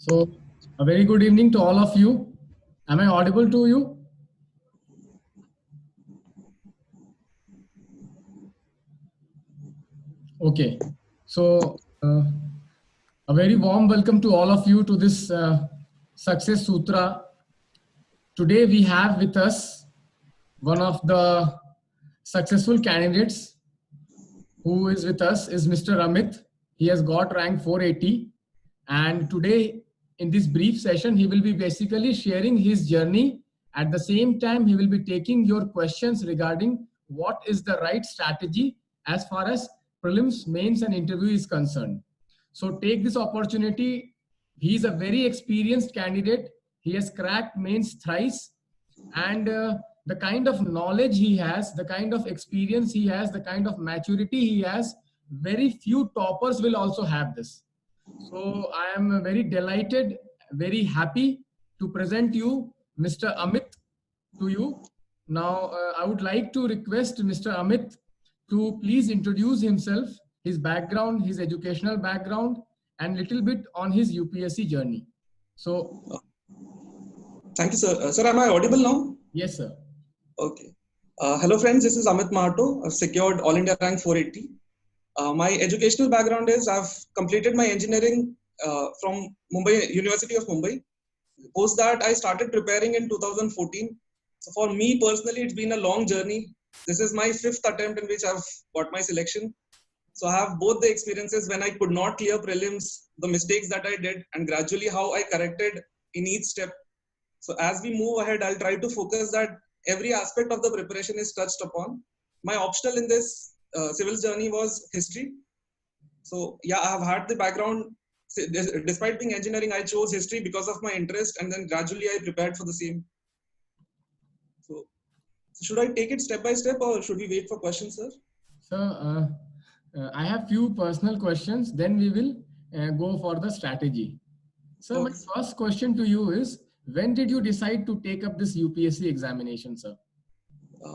So, a very good evening to all of you. Am I audible to you? Okay. So, a very warm welcome to all of you to this Success Sutra. Today, we have with us one of the successful candidates who is with us is Mr. Amit. He has got rank 480. And today, in this brief session, he will be basically sharing his journey. At the same time, he will be taking your questions regarding what is the right strategy as far as prelims, mains, and interview is concerned. So take this opportunity. He is a very experienced candidate. He has cracked mains thrice, and the kind of knowledge he has, the kind of experience he has, the kind of maturity he has, very few toppers will also have this. So I am very delighted, very happy to present you Mr. Amit to you. Now I would like to request Mr. Amit to please introduce himself, his background, his educational background, and little bit on his UPSC journey. So thank you, sir. Sir, am I audible now? Yes, sir. Okay. Hello, friends. This is Amit Mahato. I've secured All India rank 480. My educational background is I've completed my engineering from Mumbai University of Mumbai. Post that, I started preparing in 2014. So for me personally, it's been a long journey. This is my 5th attempt in which I've got my selection. So I have both the experiences when I could not clear prelims, the mistakes that I did, and gradually how I corrected in each step. So as we move ahead, I'll try to focus that every aspect of the preparation is touched upon. My optional in this civil journey was history. So yeah, I have had the background. Despite being engineering, I chose history because of my interest, and then gradually I prepared for the same. So should I take it step by step, or should we wait for questions, sir? So I have few personal questions, then we will go for the strategy. So my first question to you is, when did you decide to take up this UPSC examination, sir?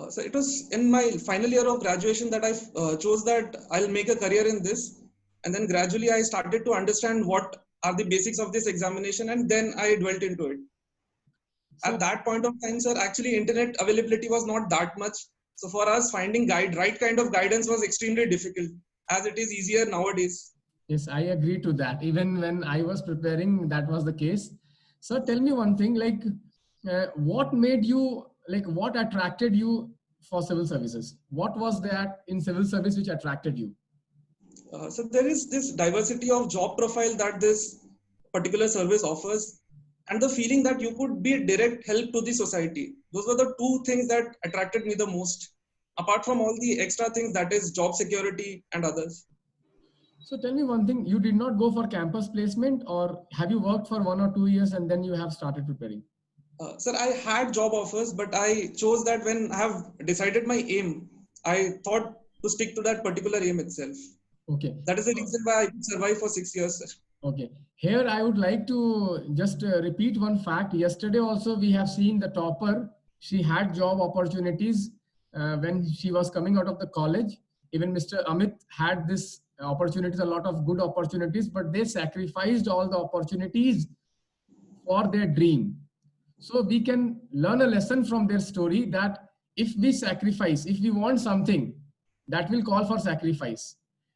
So it was in my final year of graduation that I chose that I'll make a career in this. And then gradually I started to understand what are the basics of this examination, and then I dwelt into it. So, at that point of time, sir, actually internet availability was not that much. So for us, finding right kind of guidance was extremely difficult, as it is easier nowadays. Yes, I agree to that. Even when I was preparing, that was the case. So tell me one thing, like what made you, like what attracted you for civil services? What was that in civil service which attracted you? So there is this diversity of job profile that this particular service offers, and the feeling that you could be a direct help to the society. Those were the two things that attracted me the most, apart from all the extra things that is job security and others. So tell me one thing, you did not go for campus placement, or have you worked for 1 or 2 years and then you have started preparing? Sir, I had job offers, but I chose that when I have decided my aim, I thought to stick to that particular aim itself. Okay. That is the reason why I could survive for 6 years, sir. Okay. Here I would like to just repeat one fact. Yesterday also we have seen the topper. She had job opportunities when she was coming out of the college. Even Mr. Amit had this opportunities, a lot of good opportunities, but they sacrificed all the opportunities for their dream. So we can learn a lesson from their story that if we sacrifice, if we want something, that will call for sacrifice.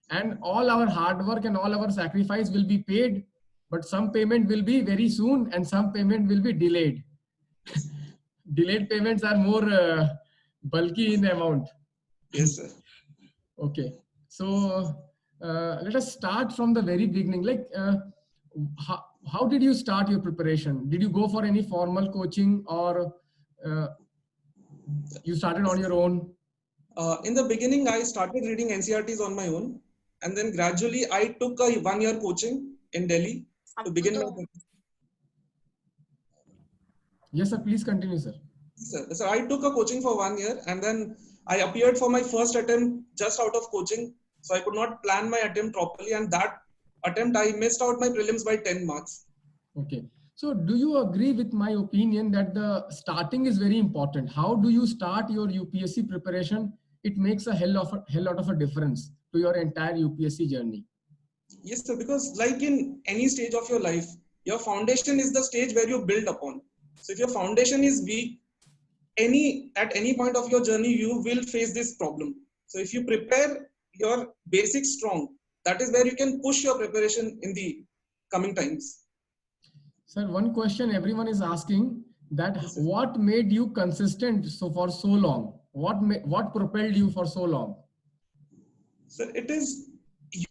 And all our hard work and all our sacrifice will be paid, but some payment will be very soon and some payment will be delayed. Delayed payments are more bulky in amount. Yes, sir. Okay. So let us start from the very beginning. Like, how did you start your preparation? Did you go for any formal coaching, or you started on your own? In the beginning, I started reading NCERTs on my own. And then gradually I took a 1-year coaching in Delhi to begin my. Yes, sir. Please continue, sir. So I took a coaching for 1 year, and then I appeared for my first attempt just out of coaching. So I could not plan my attempt properly, and that attempt I missed out my prelims by 10 marks. Okay. So do you agree with my opinion that the starting is very important? How do you start your UPSC preparation? It makes a hell lot of a difference to your entire UPSC journey. Yes, sir, because like in any stage of your life, Your foundation is the stage where you build upon. So if your foundation is weak, at any point of your journey, you will face this problem. So if you prepare your basics strong, that is where you can push your preparation in the coming times. Sir, one question everyone is asking that Yes, sir. what made you consistent for so long? What propelled you for so long? So it is,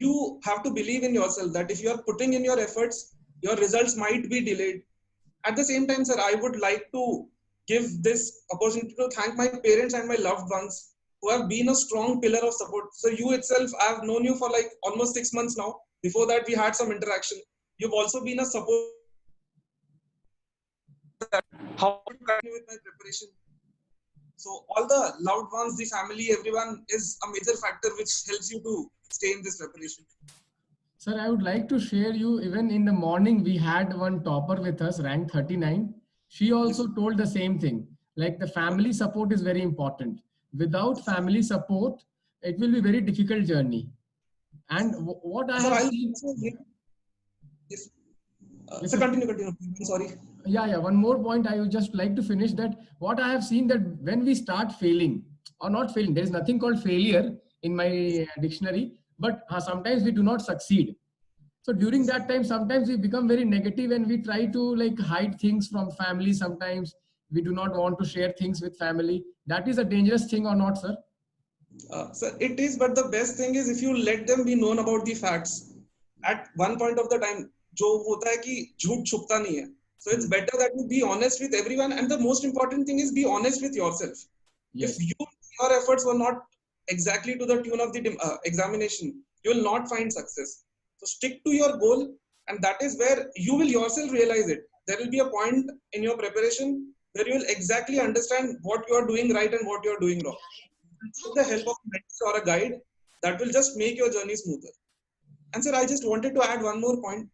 you have to believe in yourself that if you are putting in your efforts, your results might be delayed. At the same time, sir, I would like to give this opportunity to thank my parents and my loved ones who have been a strong pillar of support. So you itself, I've known you for like almost 6 months now. Before that, we had some interaction. You've also been a support. How to continue with my preparation. So all the loved ones, the family, everyone is a major factor which helps you to stay in this preparation. Sir, I would like to share you, even in the morning, we had one topper with us, rank 39. She also told the same thing. Like the family support is very important. Without family support, it will be very difficult journey. And what I Sir, have I'll seen. yes. Yes, So sir. continue. I'm sorry. Yeah. One more point I would just like to finish that what I have seen that when we start failing or not failing, there is nothing called failure in my dictionary, but sometimes we do not succeed. So during that time, sometimes we become very negative and we try to like hide things from family. Sometimes we do not want to share things with family. That is a dangerous thing or not, sir? Sir, it is, but the best thing is if you let them be known about the facts. At one point of the time, जो होता है कि झूठ छुपता नहीं है. So it's better that you be honest with everyone, and the most important thing is be honest with yourself. Yes. If your efforts were not exactly to the tune of the examination, you will not find success. So stick to your goal, and that is where you will yourself realize it. There will be a point in your preparation where you will exactly understand what you are doing right and what you are doing wrong. With the help of a mentor or a guide, that will just make your journey smoother. And sir, I just wanted to add one more point.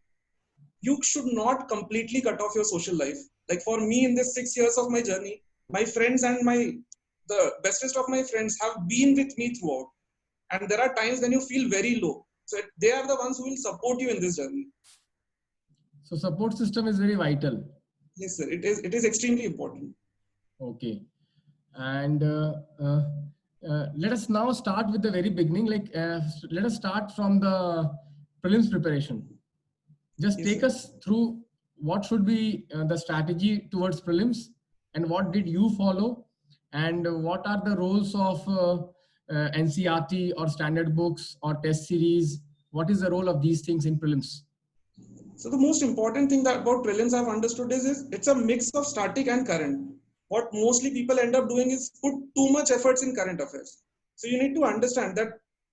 You should not completely cut off your social life. Like for me, in this 6 years of my journey, my friends and the bestest of my friends have been with me throughout. And there are times when you feel very low. So they are the ones who will support you in this journey. So support system is very vital. Yes, sir. It is extremely important. Okay. And let us now start with the very beginning. Like, let us start from the prelims preparation. Just Yes, take sir. us through what should be the strategy towards prelims and what did you follow and what are the roles of NCRT or standard books or test series. What is the role of these things in prelims? So the most important thing that about prelims I've understood is it's a mix of static and current. What mostly people end up doing is put too much efforts in current affairs. So you need to understand that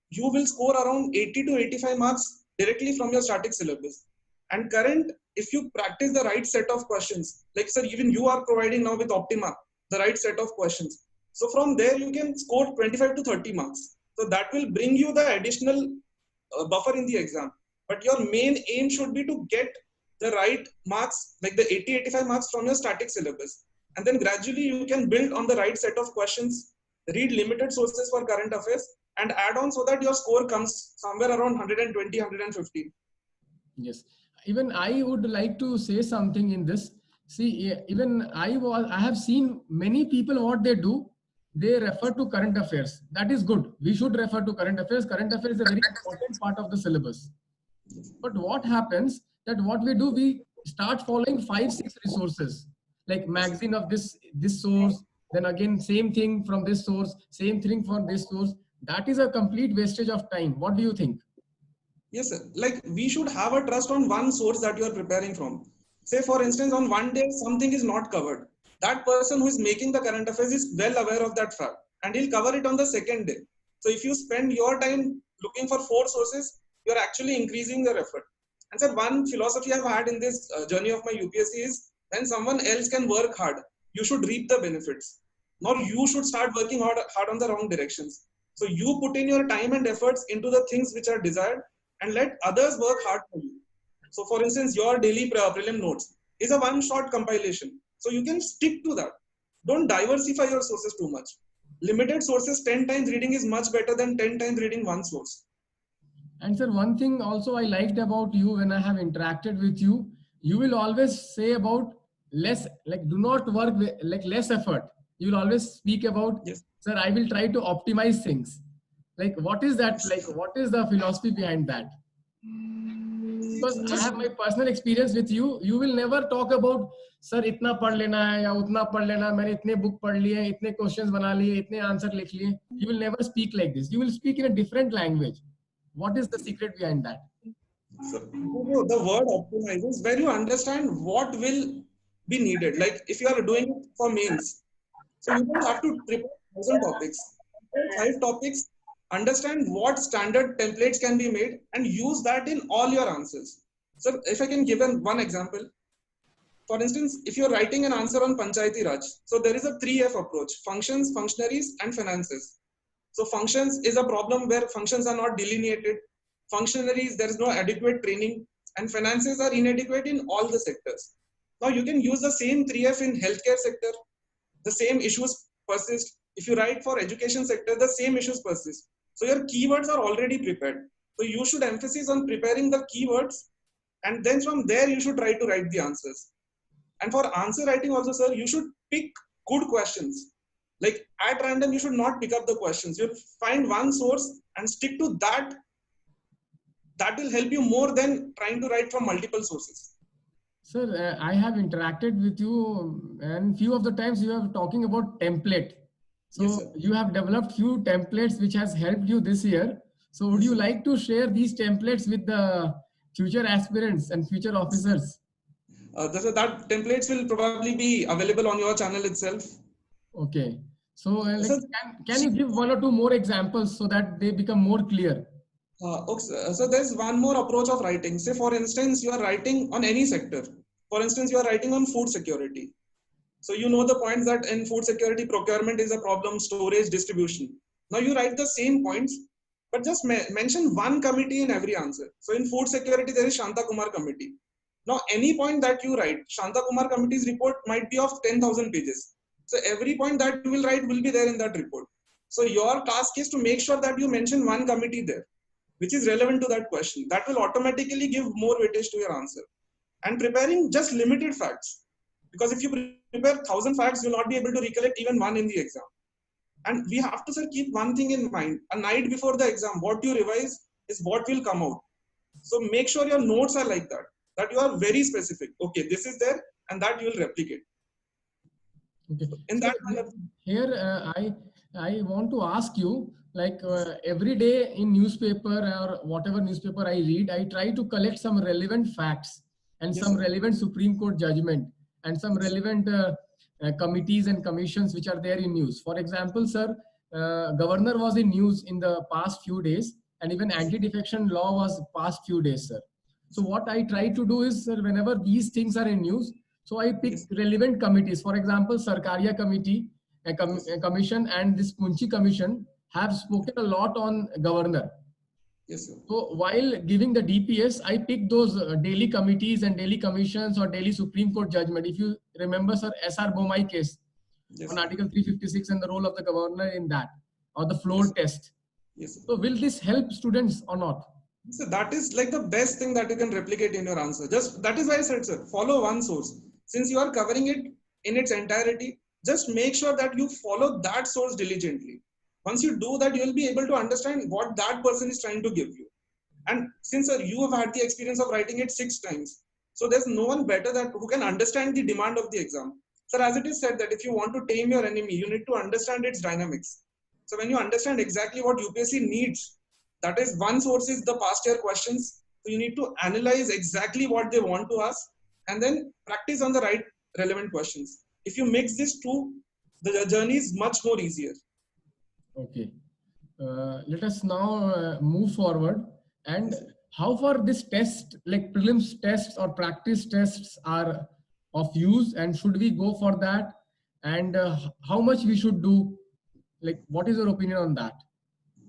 you will score around 80 to 85 marks directly from your static syllabus. And current, if you practice the right set of questions, like sir, even you are providing now with Optima, the right set of questions. So from there you can score 25 to 30 marks. So that will bring you the additional buffer in the exam. But your main aim should be to get the right marks, like the 80-85 marks from your static syllabus. And then gradually you can build on the right set of questions, read limited sources for current affairs, and add on so that your score comes somewhere around 120, 115. Yes. Even I would like to say something in this. See, even I have seen many people what they do, they refer to current affairs. That is good. We should refer to current affairs. Current affairs is a very important part of the syllabus. But what happens that what we do, we start following 5, 6 resources, like magazine of this source, then again same thing from this source, same thing from this source. That is a complete wastage of time. What do you think? Yes, sir. Like we should have a trust on one source that you are preparing from. Say, for instance, on one day something is not covered. That person who is making the current affairs is well aware of that fact, and he'll cover it on the second day. So if you spend your time looking for 4 sources, you're actually increasing your effort. And sir, one philosophy I've had in this journey of my UPSC is when someone else can work hard, you should reap the benefits. Not you should start working hard on the wrong directions. So you put in your time and efforts into the things which are desired and let others work hard for you. So for instance, your daily prelim notes is a one-shot compilation. So you can stick to that. Don't diversify your sources too much. Limited sources, 10 times reading is much better than 10 times reading one source. And sir, one thing also I liked about you when I have interacted with you, you will always say about less, like do not work with, like less effort. You will always speak about, Yes. sir, I will try to optimize things. Like what is that? Like what is the philosophy behind that? Because I Just have my personal experience with you. You will never talk about, sir, इतना पढ़ लेना है या उतना पढ़ लेना, मैंने इतने बुक पढ़ लिए, इतने क्वेश्चंस बना लिए, इतने आंसर लिख लिए. You will never speak like this. You will speak in a different language. What is the secret behind that? so, the word optimize is where you understand what will be needed. Like if you are doing it for mains, so you don't have to prepare 1,000 topics. Prepare 5 topics, understand what standard templates can be made, and use that in all your answers. So if I can give one example, for instance, if you're writing an answer on Panchayati Raj, so there is a 3F approach: functions, functionaries, and finances. So functions is a problem where functions are not delineated. Functionaries, there is no adequate training, and finances are inadequate in all the sectors. Now you can use the same 3F in healthcare sector. The same issues persist. If you write for education sector, the same issues persist. So your keywords are already prepared. So you should emphasize on preparing the keywords, and then from there you should try to write the answers. And for answer writing also, sir, you should pick good questions. Like at random, you should not pick up the questions. You find one source and stick to that. That will help you more than trying to write from multiple sources. Sir, I have interacted with you, and few of the times you are talking about template. So Yes, sir. you have developed few templates which has helped you this year. So would you like to share these templates with the future aspirants and future officers? That templates will probably be available on your channel itself. Okay. So like, So, can you give one or two more examples so that they become more clear? okay, so there's one more approach of writing. Say, for instance, you are writing on any sector. For instance, you are writing on food security. So you know the points that in food security, procurement is a problem, storage, distribution. Now you write the same points, but just mention one committee in every answer. So in food security, there is Shanta Kumar committee. Now any point that you write, Shanta Kumar committee's report might be of 10,000 pages. So every point that you will write will be there in that report. So your task is to make sure that you mention one committee there, which is relevant to that question. That will automatically give more weightage to your answer. And preparing just limited facts, because if you prepare 1,000 facts, you'll not be able to recollect even one in the exam. And we have to, sir, keep one thing in mind: a night before the exam, what you revise is what will come out. So make sure your notes are like that you are very specific. Okay, this is there, and that you will replicate. Okay. In So that manner, here I want to ask you, like every day in newspaper or whatever newspaper I read, I try to collect some relevant facts and yes, some sir. relevant Supreme Court judgment and some relevant committees and commissions which are there in news. For example, sir, governor was in news in the past few days, and even anti-defection law was past few days, sir. So what I try to do is, sir, whenever these things are in news, so I pick Yes, relevant committees. For example, Sarkaria Committee, a commission, and this Punchi Commission have spoken a lot on governor. yes, sir. So while giving the DPS, I pick those daily committees and daily commissions or daily Supreme Court judgment. If you remember, sir, SR Bomai case Yes, on sir. Article 356 and the role of the governor in that, or the floor Yes, test. yes, sir. So will this help students or not? So that is like the best thing that you can replicate in your answer. Just that is why I said, sir, follow one source. Since you are covering it in its entirety, just make sure that you follow that source diligently. Once you do that, you will be able to understand what that person is trying to give you. And since, sir, you have had the experience of writing it 6 times, so there's no one better that who can understand the demand of the exam. Sir, as it is said that if you want to tame your enemy, you need to understand its dynamics. So when you understand exactly what UPSC needs, that is, one source is the past year questions. So you need to analyze exactly what they want to ask and then practice on the right relevant questions. If you mix these two, the journey is much more easier. Okay. Let us now move forward. And Yes, sir. how far this test, like prelims tests or practice tests, are of use, and should we go for that? And how much we should do? Like, what is your opinion on that?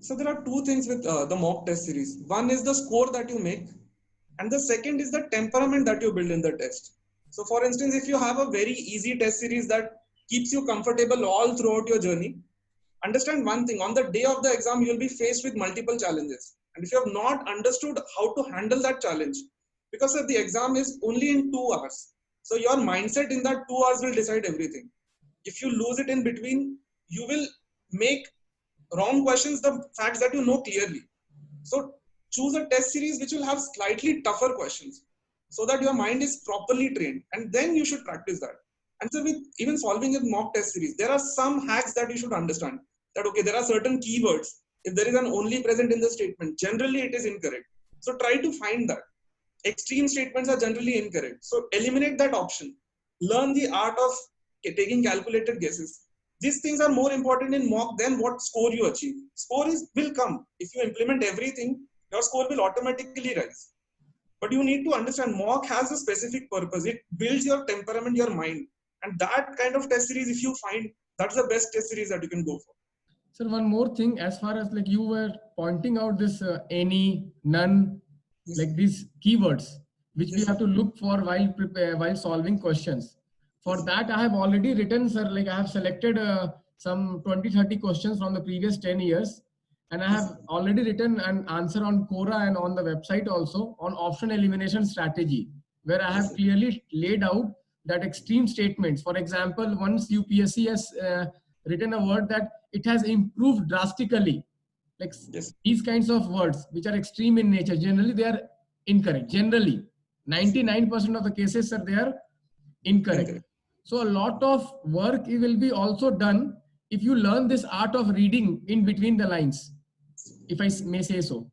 So there are two things with the mock test series. One is the score that you make, and the second is the temperament that you build in the test. So for instance, if you have a very easy test series that keeps you comfortable all throughout your journey, understand one thing: on the day of the exam, you will be faced with multiple challenges. And if you have not understood how to handle that challenge, because the exam is only in 2 hours. So your mindset in that 2 hours will decide everything. If you lose it in between, you will make wrong questions the facts that you know clearly. So choose a test series which will have slightly tougher questions so that your mind is properly trained, and then you should practice that. And so with even solving a mock test series, there are some hacks that you should understand, that okay, there are certain keywords. If there is an only present in the statement, generally it is incorrect. So try to find that. Extreme statements are generally incorrect. So eliminate that option. Learn the art of taking calculated guesses. These things are more important in mock than what score you achieve. Score will come. If you implement everything, your score will automatically rise. But you need to understand mock has a specific purpose. It builds your temperament, your mind. And that kind of test series, if you find, that's the best test series that you can go for. Sir, one more thing, as far as like you were pointing out this any, none, Yes. like these keywords, which we Yes, have to look for while solving questions. For Yes. that, I have already written, sir, like I have selected some 20-30 questions from the previous 10 years. And I have already written an answer on Quora and on the website also on option elimination strategy, where I have Yes. clearly laid out that extreme statements. For example, once UPSC has written a word that it has improved drastically, like Yes. these kinds of words which are extreme in nature, generally they are incorrect. Generally 99% of the cases are they are incorrect. Incorrect. So a lot of work will be also done if you learn this art of reading in between the lines, if I may say so.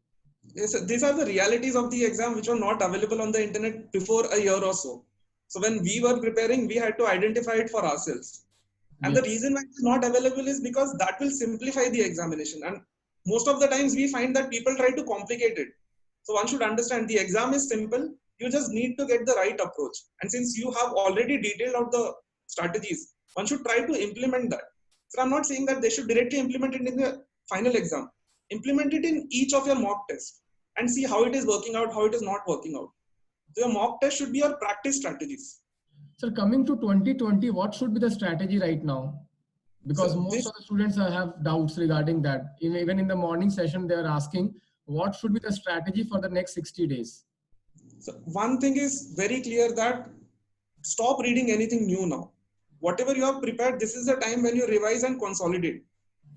Yes, these are the realities of the exam which were not available on the internet before a year or so. So when we were preparing, we had to identify it for ourselves. And the Yes. reason why it's not available is because that will simplify the examination. And most of the times we find that people try to complicate it. So one should understand the exam is simple. You just need to get the right approach. And since you have already detailed out the strategies, one should try to implement that. So I'm not saying that they should directly implement it in the final exam. Implement it in each of your mock tests and see how it is working out, how it is not working out. So your mock test should be your practice strategies. So coming to 2020, what should be the strategy right now? Because So most this of the students have doubts regarding that. Even in the morning session, they are asking, what should be the strategy for the next 60 days? So one thing is very clear, that stop reading anything new now. Whatever you have prepared, this is the time when you revise and consolidate.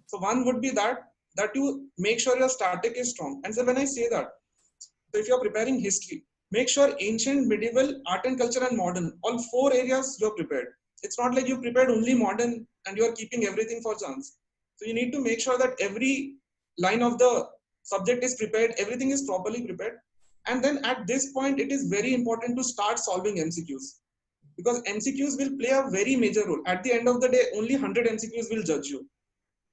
So one would be that you make sure your static is strong. And so when I say that, so if you're preparing history, make sure ancient, medieval, art and culture and modern, all four areas you're prepared. It's not like you prepared only modern and you're keeping everything for chance. So you need to make sure that every line of the subject is prepared, everything is properly prepared. And then at this point, it is very important to start solving MCQs, because MCQs will play a very major role. At the end of the day, only 100 MCQs will judge you.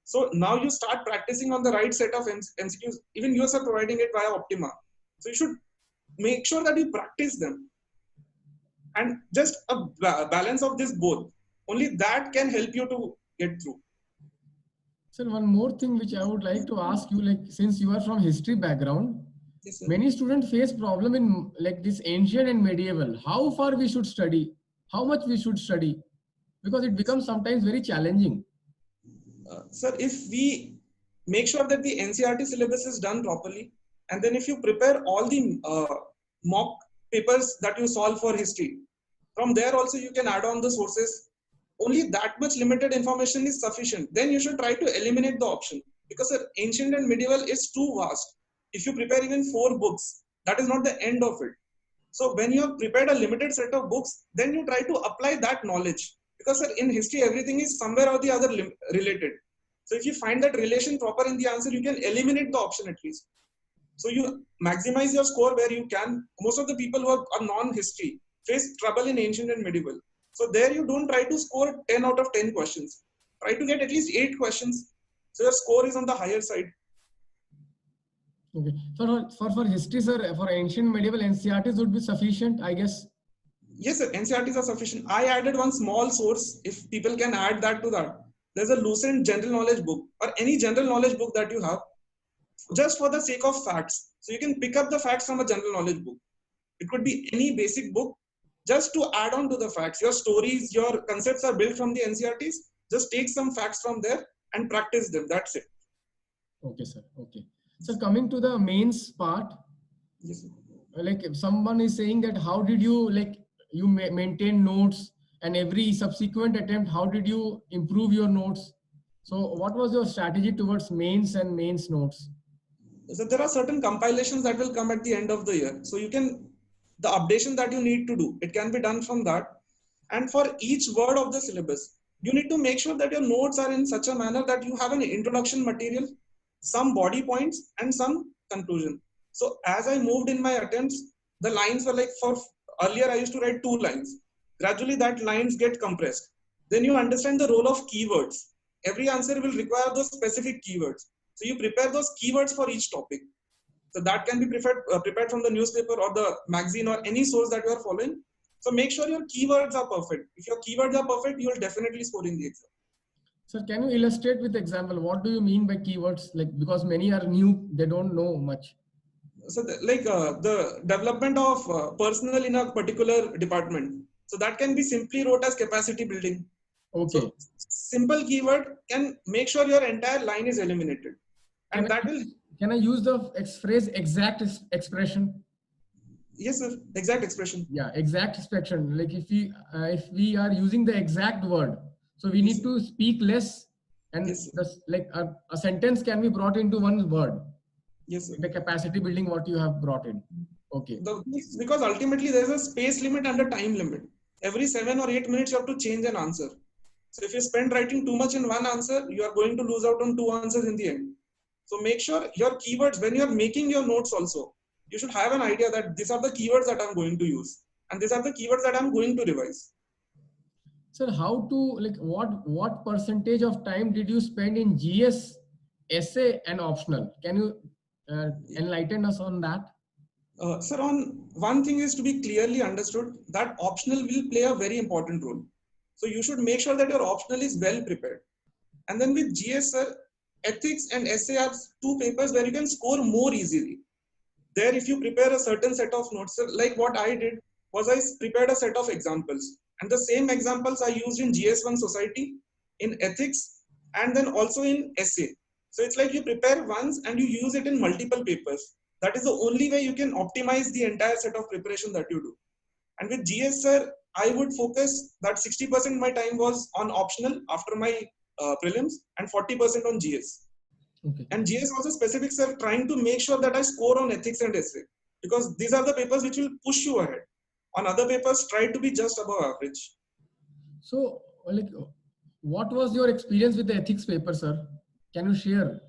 So now you start practicing on the right set of MCQs. Even you are providing it via Optima. So you should make sure that you practice them. And just a balance of this both. Only that can help you to get through. Sir, one more thing which I would like to ask you, like since you are from history background, Yes, sir. many students face problem in like this ancient and medieval. How far we should study? How much we should study? Because it becomes sometimes very challenging. Sir, if we make sure that the NCERT syllabus is done properly, and then if you prepare all the mock papers that you solve for history, from there also you can add on the sources. Only that much limited information is sufficient. Then you should try to eliminate the option, because sir, ancient and medieval is too vast. If you prepare even 4 books, that is not the end of it. So when you have prepared a limited set of books, then you try to apply that knowledge, because sir, in history everything is somewhere or the other related. So if you find that relation proper in the answer, you can eliminate the option at least. So you maximize your score where you can. Most of the people who are non-history face trouble in ancient and medieval. So there you don't try to score 10 out of 10 questions. Try to get at least 8 questions. So your score is on the higher side. Okay. For history, sir, for ancient medieval NCERTs would be sufficient, I guess. Yes, sir, NCERTs are sufficient. I added one small source, if people can add that to that. There's a Lucent general knowledge book, or any general knowledge book that you have, just for the sake of facts. So you can pick up the facts from a general knowledge book. It could be any basic book, just to add on to the facts. Your stories, your concepts are built from the NCERTs. Just take some facts from there and practice them. That's it. Okay, sir. Okay. So coming to the mains part, Yes, sir. like if someone is saying that how did you like you maintain notes and every subsequent attempt, how did you improve your notes? So what was your strategy towards mains and mains notes? So there are certain compilations that will come at the end of the year. So you can, the updation that you need to do, it can be done from that. And for each word of the syllabus, you need to make sure that your notes are in such a manner that you have an introduction material, some body points, and some conclusion. So as I moved in my attempts, the lines were like for earlier I used to write 2 lines. Gradually that lines get compressed. Then you understand the role of keywords. Every answer will require those specific keywords. So you prepare those keywords for each topic. So that can be prepared from the newspaper or the magazine or any source that you are following. So make sure your keywords are perfect. If your keywords are perfect, you will definitely score in the exam. Sir, can you illustrate with example? What do you mean by keywords? Like, because many are new, they don't know much. So the development of personnel in a particular department. So that can be simply wrote as capacity building. Okay. So simple keyword can make sure your entire line is eliminated. And can I use the phrase exact expression? Yes, sir. Exact expression. Yeah, exact expression. Like if we are using the exact word, so we need to speak less, and like a sentence can be brought into one word. Yes, sir. The capacity building, what you have brought in. Okay. Because ultimately there's a space limit and a time limit. Every 7 or 8 minutes you have to change an answer. So if you spend writing too much in one answer, you are going to lose out on 2 answers in the end. So make sure your keywords, when you are making your notes also, you should have an idea that these are the keywords that I'm going to use. And these are the keywords that I'm going to revise. Sir, how to, like, what percentage of time did you spend in GS, essay and optional? Can you enlighten us on that? Sir, on one thing is to be clearly understood that optional will play a very important role. So you should make sure that your optional is well prepared. And then with GS, sir, ethics and essay are 2 papers where you can score more easily. There, if you prepare a certain set of notes, sir, like what I did was I prepared a set of examples. And the same examples I used in GS1 society, in ethics, and then also in essay. So it's like you prepare once and you use it in multiple papers. That is the only way you can optimize the entire set of preparation that you do. And with GS, sir, I would focus that 60% of my time was on optional after my prelims and 40% on GS. Okay. And GS also specific, sir, trying to make sure that I score on ethics and essay, because these are the papers which will push you ahead. On other papers, try to be just above average. So, like, what was your experience with the ethics paper, sir? Can you share?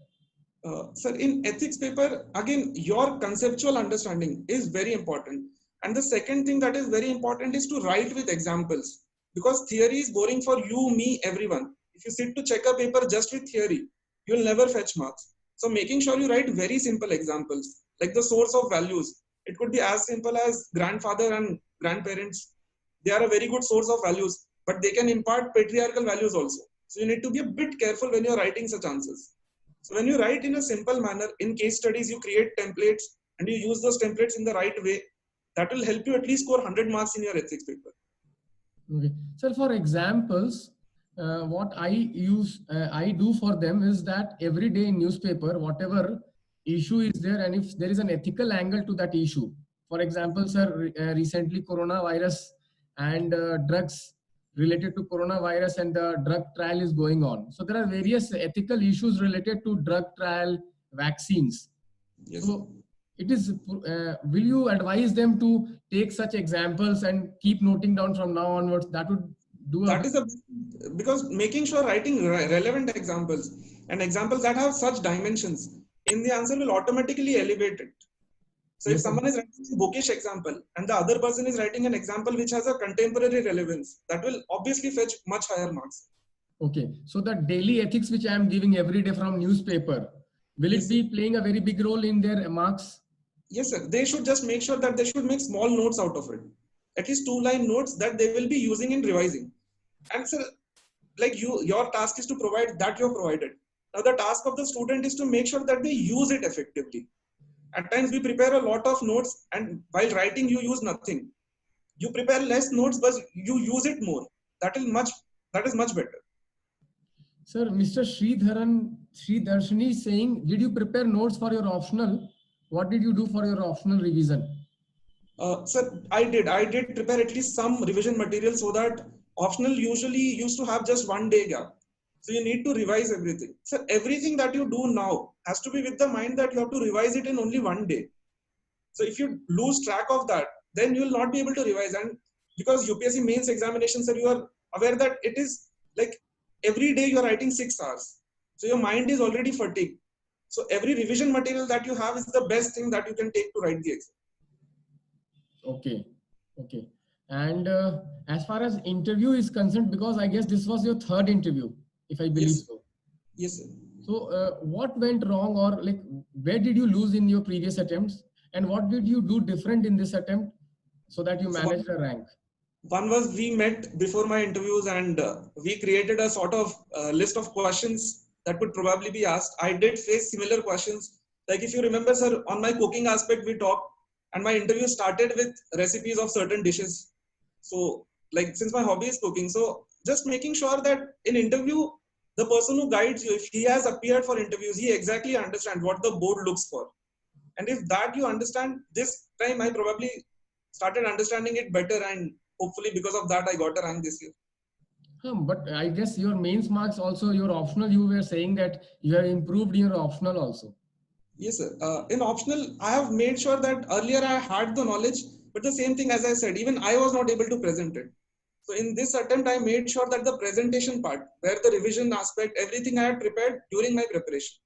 Sir, in ethics paper, again, your conceptual understanding is very important. And the second thing that is very important is to write with examples, because theory is boring for you, me, everyone. If you sit to check a paper just with theory, you will never fetch marks. So making sure you write very simple examples, like the source of values. It could be as simple as grandfather and grandparents. They are a very good source of values, but they can impart patriarchal values also. So you need to be a bit careful when you're writing such answers. So when you write in a simple manner, in case studies, you create templates and you use those templates in the right way. That will help you at least score 100 marks in your ethics paper. Okay. So for examples, what I do for them is that every day in newspaper, whatever issue is there, and if there is an ethical angle to that issue, for example, sir, recently coronavirus and drugs related to coronavirus and the drug trial is going on. So there are various ethical issues related to drug trial, vaccines. Yes. So it is, will you advise them to take such examples and keep noting down from now onwards? That would do that is because making sure writing relevant examples and examples that have such dimensions in the answer will automatically elevate it. So if someone is writing a bookish example and the other person is writing an example which has a contemporary relevance, that will obviously fetch much higher marks. Okay, so the daily ethics which I am giving every day from newspaper, will it be playing a very big role in their marks? Yes, sir. They should just make sure that they should make small notes out of it. At least 2-line notes that they will be using in revising. And sir, like your task is to provide that you're provided. Now the task of the student is to make sure that they use it effectively. At times we prepare a lot of notes and while writing you use nothing. You prepare less notes but you use it more. That is much better. Sir, Mr. Sridarshini is saying, did you prepare notes for your optional? What did you do for your optional revision? Sir, I did prepare at least some revision material so that optional usually used to have just 1 day gap. So you need to revise everything. So everything that you do now has to be with the mind that you have to revise it in only 1 day. So if you lose track of that, then you will not be able to revise. And because UPSC mains examination, sir, you are aware that it is like every day you are writing 6 hours. So your mind is already fatigued. So every revision material that you have is the best thing that you can take to write the exam. Okay, okay. And as far as interview is concerned, because I guess this was your third interview, if I believe Yes. so. Yes, sir. So what went wrong, or like where did you lose in your previous attempts, and what did you do different in this attempt so that you So managed a rank? one was we met before my interviews and we created a sort of list of questions that could probably be asked. I did face similar questions. Like if you remember, sir, on my cooking aspect, we talked and my interview started with recipes of certain dishes. So like since my hobby is cooking, so just making sure that in interview, the person who guides you, if he has appeared for interviews, he exactly understands what the board looks for. And if that you understand, this time I probably started understanding it better, and hopefully because of that I got a rank this year. But I guess your mains marks also, your optional, you were saying that you have improved in your optional also. Yes, sir. In optional, I have made sure that earlier I had the knowledge, but the same thing as I said, even I was not able to present it. So in this attempt, I made sure that the presentation part, where the revision aspect, everything I had prepared during my preparation.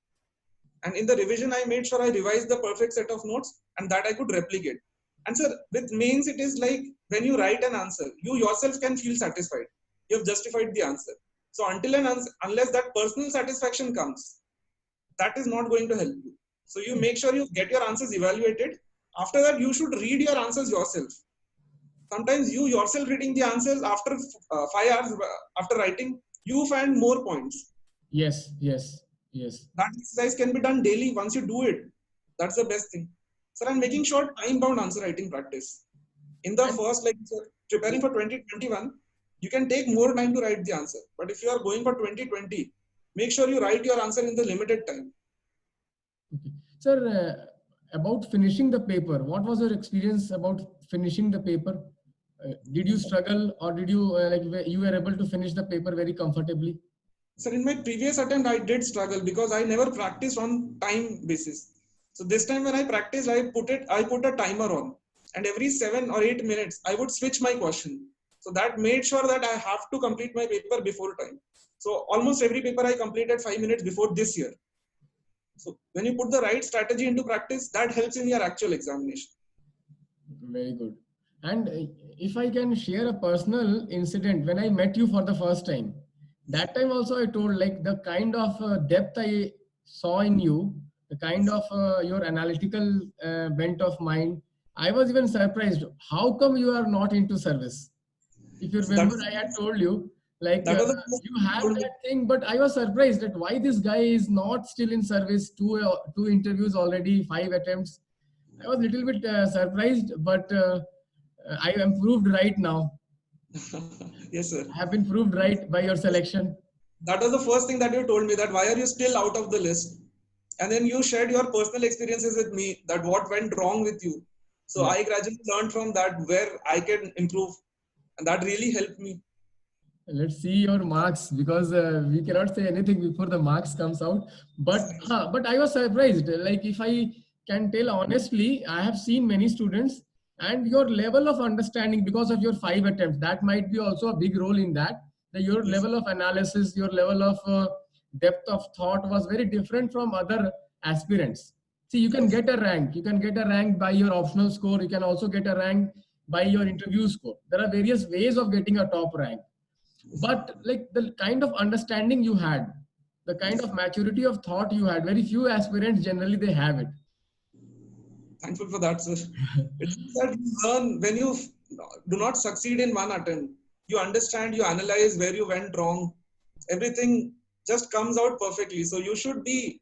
And in the revision, I made sure I revised the perfect set of notes and that I could replicate. And sir, with mains, it is like when you write an answer, you yourself can feel satisfied. You have justified the answer. So until and unless that personal satisfaction comes, that is not going to help you. So you make sure you get your answers evaluated. After that, you should read your answers yourself. Sometimes you yourself reading the answers after 5 hours after writing, you find more points. Yes, yes, yes. That exercise can be done daily. Once you do it, that's the best thing. Sir, I'm making sure time-bound answer writing practice. In the And first, like sir, preparing for 2021, you can take more time to write the answer. But if you are going for 2020, make sure you write your answer in the limited time. okay. Sir, about finishing the paper, what was your experience about finishing the paper? Did you struggle, or did you you were able to finish the paper very comfortably? Sir, in my previous attempt, I did struggle because I never practiced on time basis. So this time when I practiced, I put a timer on, and every 7 or 8 minutes, I would switch my question. So that made sure that I have to complete my paper before time. So almost every paper I completed 5 minutes before this year. So when you put the right strategy into practice, that helps in your actual examination. Very good. And if I can share a personal incident, when I met you for the first time, that time also I told like the kind of depth I saw in you, the kind of your analytical bent of mind, I was even surprised. How come you are not into service? If you So remember, I had told you like that was the first you thing you have told me. that thing, but I was surprised that why this guy is not still in service. Two interviews already, 5 attempts. I was a little bit surprised, but I am proved right now. Yes, sir. I have been proved right by your selection. That was the first thing that you told me, that why are you still out of the list? And then you shared your personal experiences with me, that what went wrong with you. So Yes. I gradually learned from that where I can improve, and that really helped me. Let's see your marks, because we cannot say anything before the marks comes out. But I was surprised. Like if I can tell honestly, I have seen many students, and your level of understanding because of your 5 attempts, that might be also a big role in that. That your Yes. level of analysis, your level of depth of thought was very different from other aspirants. See, you can Yes. get a rank. You can get a rank by your optional score. You can also get a rank by your interview score. There are various ways of getting a top rank, Yes. but like the kind of understanding you had, the kind Yes. of maturity of thought you had, very few aspirants generally they have it. Thankful for that, sir. It's that you learn when you do not succeed in one attempt. You understand, you analyze where you went wrong. Everything just comes out perfectly. So you should be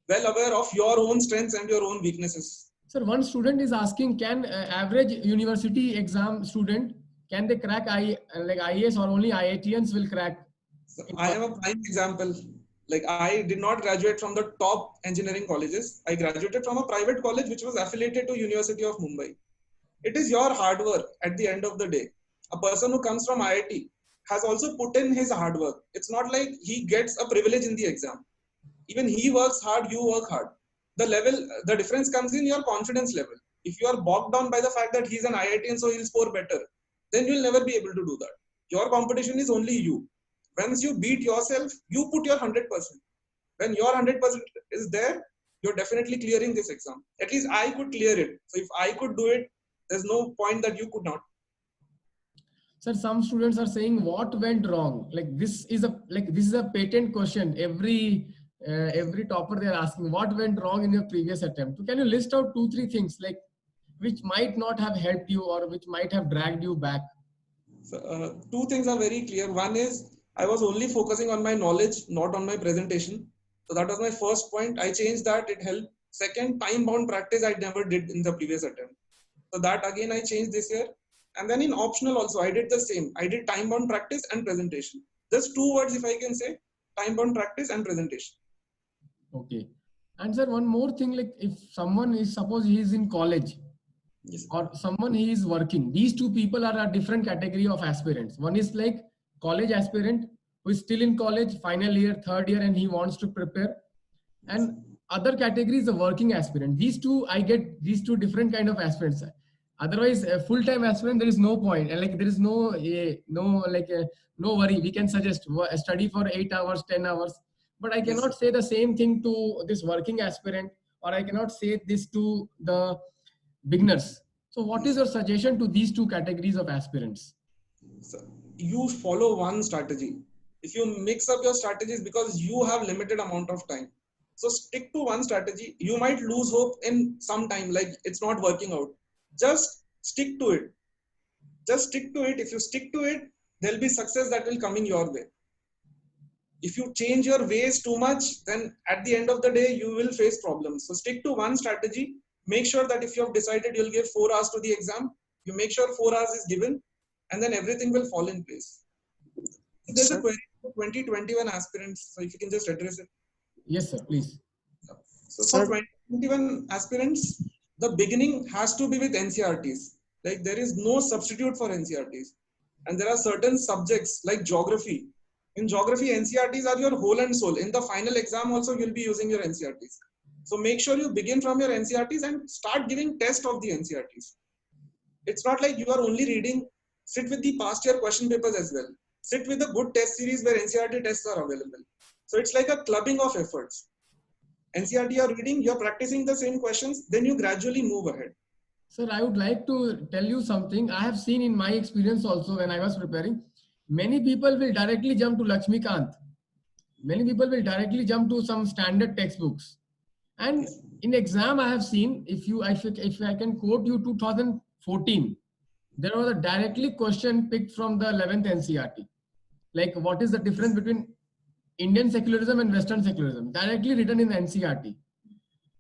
well aware of your own strengths and your own weaknesses. Sir, one student is asking, can average university exam student, can they crack like IAS, or only IITians will crack So in I one? am a prime example. Like I did not graduate from the top engineering colleges. I graduated from a private college which was affiliated to University of Mumbai. It is your hard work at the end of the day. A person who comes from IIT has also put in his hard work. It's not like he gets a privilege in the exam. Even he works hard, you work hard. The difference comes in your confidence level. If you are bogged down by the fact that he's an IIT and so he'll score better, then you'll never be able to do that. Your competition is only you. Once you beat yourself, you put your 100%. When your 100% is there, you're definitely clearing this exam. At least I could clear it. So if I could do it, there's no point that you could not. Sir, some students are saying what went wrong. Like this is a patent question. Every topper they are asking what went wrong in your previous attempt. So can you list out 2-3 things like which might not have helped you or which might have dragged you back? So, two things are very clear. One is I was only focusing on my knowledge, not on my presentation. So that was my first point. I changed that. It helped. Second, time-bound practice I never did in the previous attempt. So that again I changed this year. And then in optional also, I did the same. I did time-bound practice and presentation. Just 2 words, if I can say, time-bound practice and presentation. Okay. And sir, one more thing, like if someone is, suppose he is in college, Yes. or someone he is working, these two people are a different category of aspirants. One is like college aspirant who is still in college, final year, third year, and he wants to prepare. And other category is a working aspirant. These two, I get these two different kind of aspirants. Otherwise, a full-time aspirant, there is no point. And like there is no worry. We can suggest study for 8 hours, 10 hours. But I cannot say the same thing to this working aspirant, or I cannot say this to the beginners. So what is your suggestion to these two categories of aspirants? So you follow one strategy. If you mix up your strategies because you have limited amount of time, so stick to one strategy. You might lose hope in some time, like it's not working out. Just stick to it. Just stick to it. If you stick to it, there'll be success that will come in your way. If you change your ways too much, then at the end of the day, you will face problems. So stick to one strategy. Make sure that if you have decided you'll give 4 hours to the exam, you make sure 4 hours is given, and then everything will fall in place. There's a query for 2021 aspirants, so if you can just address it. Yes, sir, please. So for 2021 aspirants, the beginning has to be with NCERTs. Like there is no substitute for NCERTs. And there are certain subjects like geography. In geography, NCERTs are your whole and soul. In the final exam also, you'll be using your NCERTs. So make sure you begin from your NCERTs and start giving test of the NCERTs. It's not like you are only reading. Sit with the past year question papers as well. Sit with a good test series where NCERT tests are available. So it's like a clubbing of efforts. NCERT you're reading, you're practicing the same questions, then you gradually move ahead. Sir, I would like to tell you something. I have seen in my experience also when I was preparing, many people will directly jump to Lakshmikant. Many people will directly jump to some standard textbooks. And in exam, I have seen, if I can quote you 2014, there was a directly question picked from the 11th NCERT. Like what is the difference between Indian secularism and Western secularism? Directly written in the NCERT.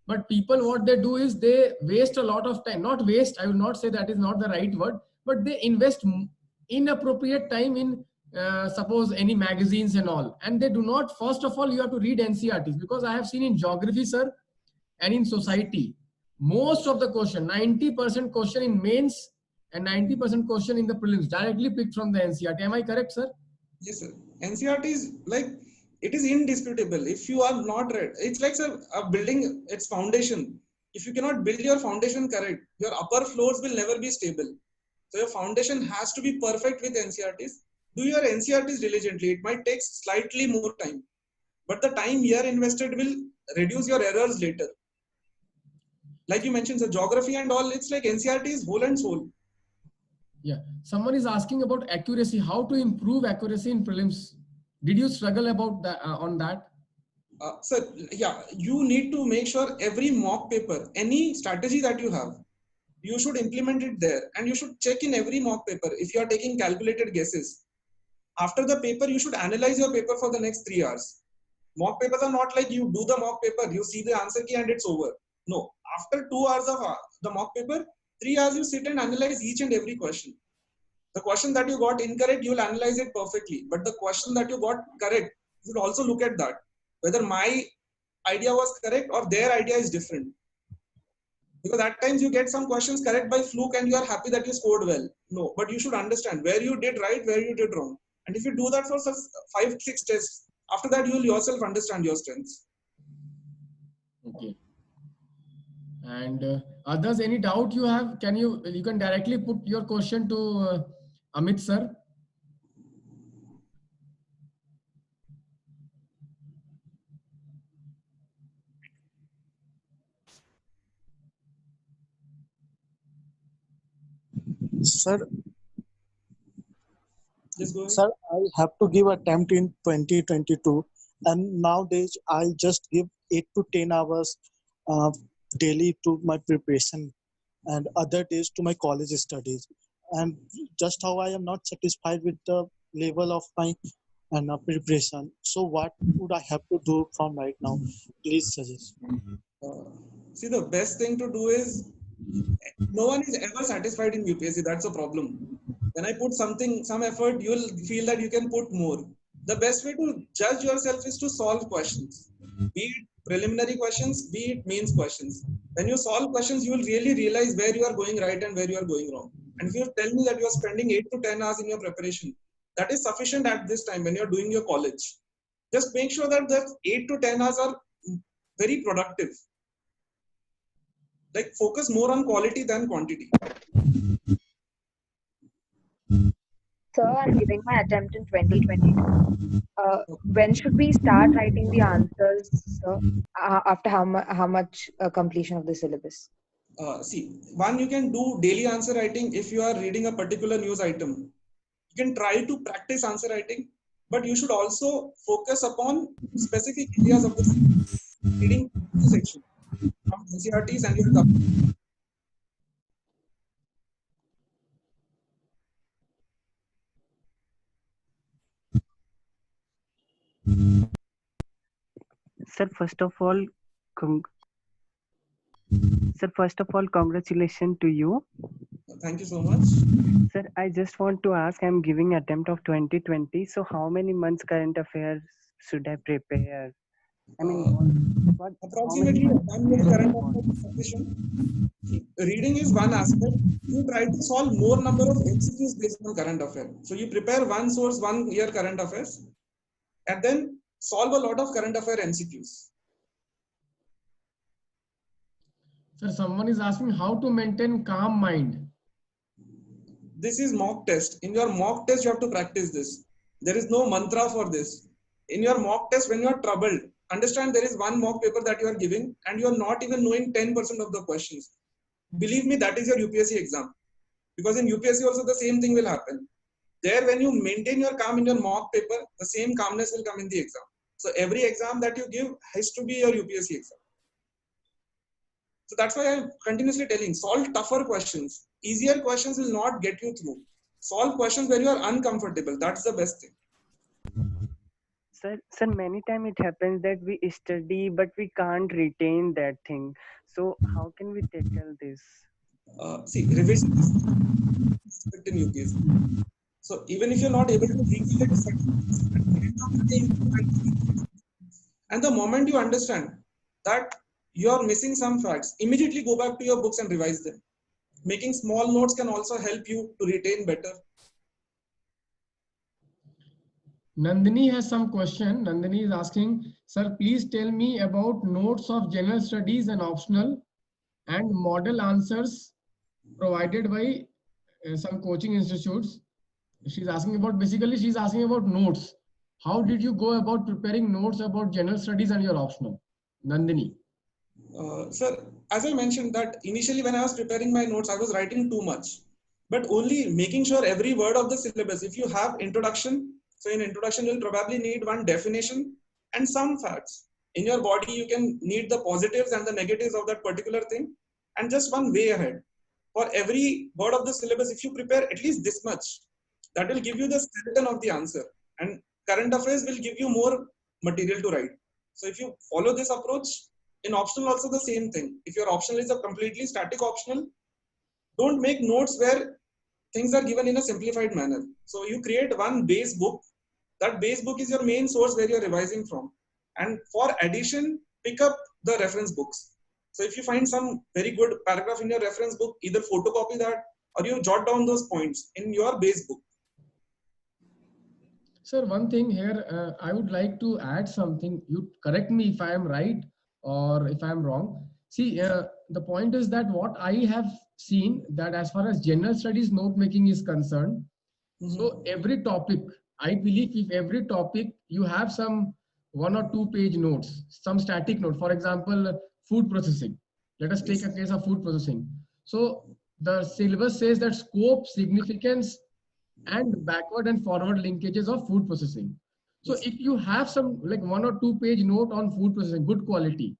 But people, what they do is they waste a lot of time. Not waste, I will not say that is not the right word, but they invest inappropriate time in suppose any magazines and all. And they do not, first of all, you have to read NCERTs, because I have seen in geography, sir, and in society, most of the question, 90% question in mains and 90% question in the prelims directly picked from the NCERT. Am I correct, sir? Yes, sir. NCERT is like, it is indisputable. If you are not read, it's like a building its foundation. If you cannot build your foundation correct, your upper floors will never be stable. So your foundation has to be perfect with NCERTs. Do your NCERTs diligently. It might take slightly more time, but the time here invested will reduce your errors later. Like you mentioned, the geography and all, it's like NCERT is whole and soul. Yeah. Someone is asking about accuracy. How to improve accuracy in prelims? Did you struggle about that on that? Sir, yeah, you need to make sure every mock paper, any strategy that you have, you should implement it there, and you should check in every mock paper if you are taking calculated guesses. After the paper, you should analyze your paper for the next 3 hours. Mock papers are not like you do the mock paper, you see the answer key and it's over. No, after 2 hours of the mock paper, 3 hours you sit and analyze each and every question. The question that you got incorrect, you will analyze it perfectly. But the question that you got correct, you should also look at that. Whether my idea was correct or their idea is different. Because at times you get some questions correct by fluke and you are happy that you scored well. No, but you should understand where you did right, where you did wrong. And if you do that for 5, 6 tests, after that you will yourself understand your strengths. Okay. And others, any doubt you have? You can directly put your question to Amit sir. Sir, Just go ahead. sir, I have to give attempt in 2022, and nowadays I just give 8 to 10 hours uh, daily to my preparation, and other days to my college studies. And just how I am not satisfied with the level of my preparation. So what would I have to do from right now? Please suggest. See, the best thing to do is, no one is ever satisfied in UPSC. That's a problem. When I put some effort, you will feel that you can put more. The best way to judge yourself is to solve questions, be it preliminary questions, be it mains questions. When you solve questions, you will really realize where you are going right and where you are going wrong. And if you tell me that you are spending 8 to 10 hours in your preparation, that is sufficient at this time when you are doing your college. Just make sure that the 8 to 10 hours are very productive. Like, focus more on quality than quantity. Sir, I'm giving my attempt in 2022. When should we start writing the answers, sir? After how much completion of the syllabus? See, one, you can do daily answer writing if you are reading a particular news item. You can try to practice answer writing, but you should also focus upon specific areas of the reading section from NCERTs and your government. Sir, first of all, congratulations to you. Thank you so much. Sir, I just want to ask, I'm giving attempt of 2020. So how many months current affairs should I prepare? I mean, Approximately 1 year current affairs is sufficient. Reading is one aspect. You try to solve more number of MCQs based on current affairs. So you prepare one source, 1 year current affairs, and then solve a lot of current affair MCQs. Sir, someone is asking how to maintain calm mind. This is mock test. In your mock test, you have to practice this. There is no mantra for this. In your mock test, when you are troubled, understand there is one mock paper that you are giving and you are not even knowing 10% of the questions. Believe me, that is your UPSC exam. Because in UPSC also the same thing will happen. There, when you maintain your calm in your mock paper, the same calmness will come in the exam. So every exam that you give has to be your UPSC exam. So that's why I'm continuously telling, solve tougher questions. Easier questions will not get you through. Solve questions where you are uncomfortable. That's the best thing. Sir, many times it happens that we study, but we can't retain that thing. So how can we tackle this? See, revision is in UPSC. So even if you're not able to recall it, and the moment you understand that you are missing some facts, immediately go back to your books and revise them. Making small notes can also help you to retain better. Nandini has some question. Nandini is asking, sir, please tell me about notes of general studies and optional and model answers provided by some coaching institutes. She's asking about notes. How did you go about preparing notes about general studies and your optional? Nandini. Sir, as I mentioned that initially when I was preparing my notes, I was writing too much, but only making sure every word of the syllabus. If you have introduction, so in introduction, you'll probably need one definition and some facts. In your body, you can need the positives and the negatives of that particular thing, and just one way ahead. For every word of the syllabus, if you prepare at least this much, that will give you the skeleton of the answer. And current affairs will give you more material to write. So if you follow this approach, in optional also the same thing. If your optional is a completely static optional, don't make notes where things are given in a simplified manner. So you create one base book. That base book is your main source where you're revising from. And for addition, pick up the reference books. So if you find some very good paragraph in your reference book, either photocopy that or you jot down those points in your base book. Sir, one thing here, I would like to add something. You correct me if I am right or if I am wrong. See, the point is that what I have seen that as far as general studies note making is concerned, so every topic, I believe if every topic you have some 1 or 2 page notes, some static note, for example, food processing. Let us take a case of food processing. So the syllabus says that scope, significance, and backward and forward linkages of food processing. So if you have some like 1 or 2 page note on food processing, good quality,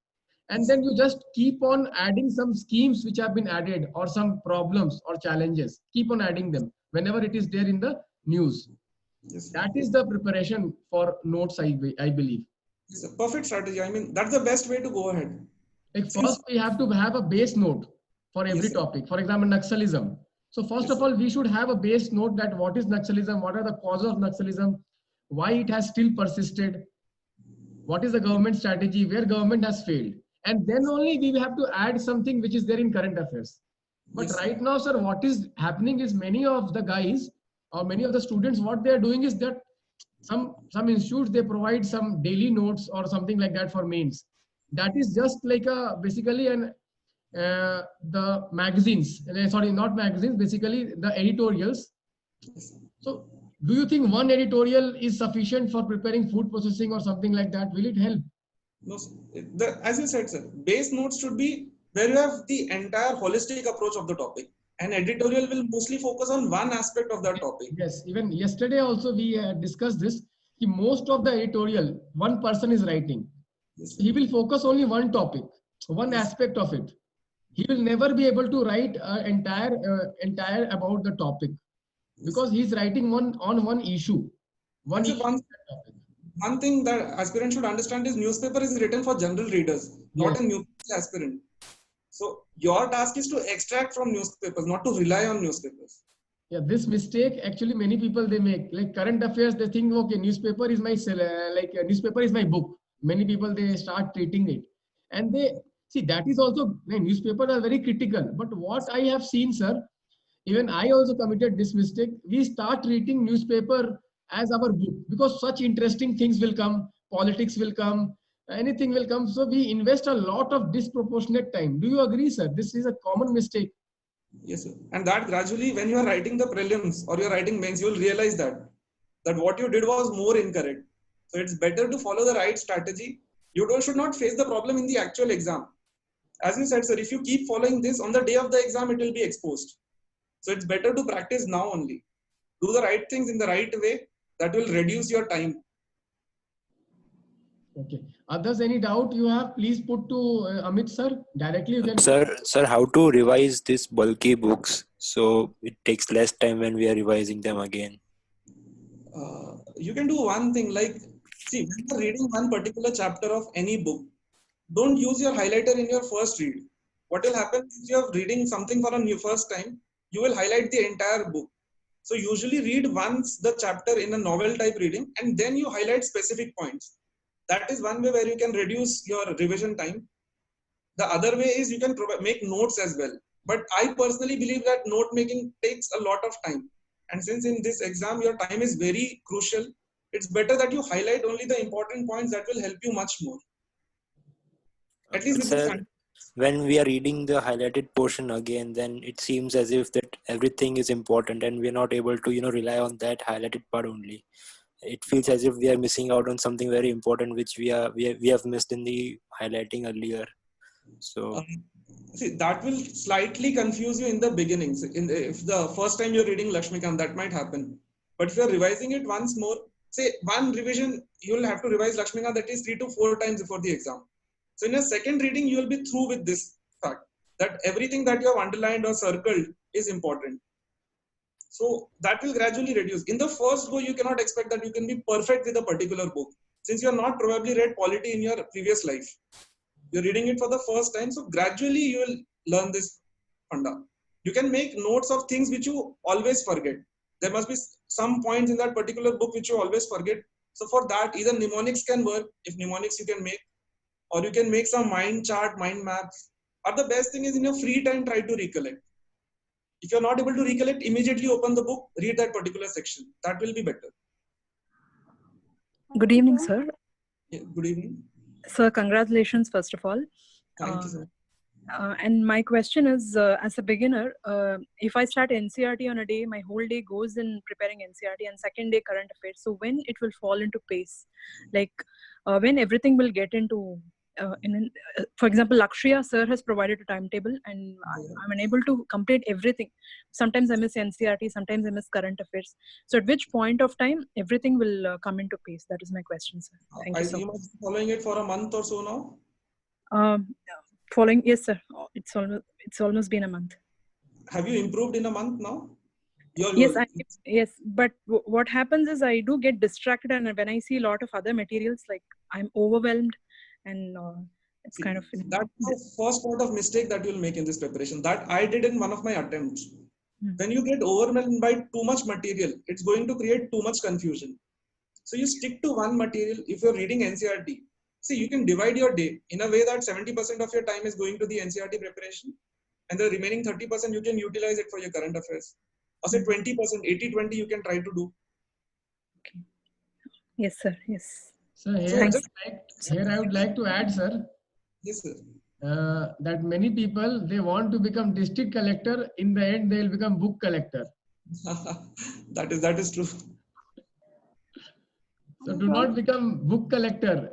and then you just keep on adding some schemes which have been added or some problems or challenges, keep on adding them whenever it is there in the news. That is the preparation for notes, I believe. It's a perfect strategy. I mean, that's the best way to go ahead. Like first we have to have a base note for every topic. For example, Naxalism. So first of all, we should have a base note that what is Naxalism, what are the causes of Naxalism, why it has still persisted, what is the government strategy, where government has failed. And then only we have to add something which is there in current affairs. But right now, sir, what is happening is many of the guys or many of the students, what they are doing is that some institutes, they provide some daily notes or something like that for mains. That is just like a basically an the magazines, sorry, not magazines, basically the editorials. So do you think one editorial is sufficient for preparing food processing or something like that? Will it help? No, as you said, sir, base notes should be where you have the entire holistic approach of the topic. An editorial will mostly focus on one aspect of that topic. Yes, even yesterday also we discussed this. Most of the editorial, one person is writing. He will focus only one topic, one aspect of it. He will never be able to write entire about the topic because he's writing on one issue. One thing that aspirant should understand is newspaper is written for general readers, not a newspaper aspirant. So your task is to extract from newspapers, not to rely on newspapers. Yeah, this mistake actually many people they make. Like current affairs, they think, okay, newspaper is my newspaper is my book. Many people they start treating it, and they see that is also newspapers are very critical. But what I have seen, sir, even I also committed this mistake. We start treating newspaper as our book because such interesting things will come, politics will come, anything will come. So we invest a lot of disproportionate time. Do you agree, sir? This is a common mistake. Yes, sir. And that gradually, when you are writing the prelims or you're writing mains, you will realize that what you did was more incorrect. So it's better to follow the right strategy. You should not face the problem in the actual exam. As you said, sir, if you keep following this on the day of the exam, it will be exposed. So it's better to practice now only. Do the right things in the right way. That will reduce your time. Okay. Others, any doubt you have, please put to Amit sir directly. You can. Sir, how to revise these bulky books so it takes less time when we are revising them again? You can do one thing, like, see, when you're reading one particular chapter of any book, don't use your highlighter in your first read. What will happen is you're reading something for a first time, you will highlight the entire book. So usually read once the chapter in a novel type reading and then you highlight specific points. That is one way where you can reduce your revision time. The other way is you can make notes as well. But I personally believe that note making takes a lot of time. And since in this exam, your time is very crucial, it's better that you highlight only the important points that will help you much more. At least with Sir, when we are reading the highlighted portion again, then it seems as if that everything is important and we're not able to, rely on that highlighted part only. It feels as if we are missing out on something very important which we have missed in the highlighting earlier. So see, that will slightly confuse you in the beginnings. If the first time you're reading Lakshmikant, that might happen. But if you're revising it once more, say one revision, you'll have to revise Lakshmikant at least 3 to 4 times before the exam. So in your second reading, you will be through with this fact that everything that you have underlined or circled is important. So that will gradually reduce. In the first go, you cannot expect that you can be perfect with a particular book since you have not probably read polity in your previous life. You're reading it for the first time. So gradually you will learn this funda. You can make notes of things which you always forget. There must be some points in that particular book which you always forget. So for that, either mnemonics can work. If mnemonics you can make, or you can make some mind chart, mind maps. or the best thing is in your free time, try to recollect. If you're not able to recollect, immediately open the book, read that particular section. That will be better. Good evening, sir. Yeah, good evening. Sir, congratulations, first of all. Thank you, sir. And my question is, as a beginner, if I start NCRT on a day, my whole day goes in preparing NCRT, and second day current affairs. So when it will fall into pace, like when everything will get into, for example, Lakshya sir has provided a timetable, and I'm unable to complete everything. Sometimes I miss NCRT, sometimes I miss current affairs. So at which point of time everything will come into pace? That is my question, sir. Thank you so You much. must be following it for a month or so now. Following, yes, sir. It's almost been a month. Have you improved in a month now? Yes, but what happens is I do get distracted, and when I see a lot of other materials, like I'm overwhelmed, and it's kind of. That's the first part of mistake that you'll make in this preparation. That I did in one of my attempts. When you get overwhelmed by too much material, it's going to create too much confusion. So you stick to one material. If you're reading NCRT, see, you can divide your day in a way that 70% of your time is going to the NCRT preparation, and the remaining 30% you can utilize it for your current affairs. Or say 20%, 80-20 you can try to do. Okay. Yes, sir. Yes. So here I would like to add, sir. Yes, sir. That many people, they want to become district collector. In the end, they will become book collector. that is true. So do not become book collector.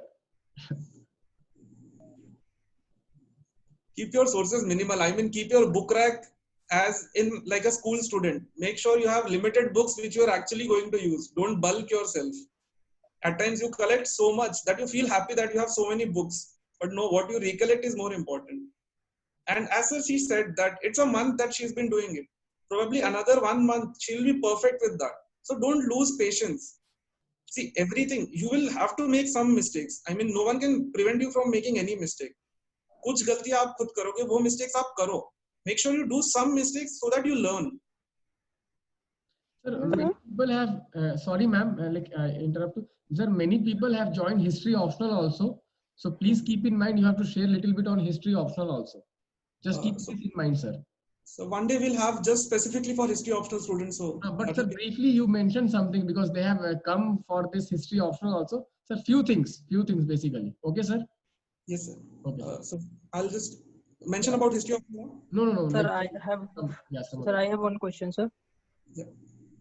Keep your sources minimal. I mean, keep your book rack as in like a school student. Make sure you have limited books which you are actually going to use. Don't bulk yourself. At times you collect so much that you feel happy that you have so many books. But no, what you recollect is more important. And as she said that it's a month that she's been doing it. Probably another 1 month, she'll be perfect with that. So don't lose patience. See, everything, you will have to make some mistakes. I mean, no one can prevent you from making any mistake. कुछ गलतियां आप खुद करोगे, वो mistakes आप करो. Make sure you do some mistakes so that you learn. Sir, many people have, sorry ma'am, interrupt you. Sir, many people have joined history optional also. So please keep in mind, you have to share a little bit on history optional also. Just keep this in mind, sir. So one day we'll have just specifically for history optional students. So, but sir, briefly you mentioned something because they have come for this history optional also. Sir, few things basically. Okay, sir? Yes, sir. Okay. So I'll just mention about history optional. No. Sir, I have one question, sir. Yeah.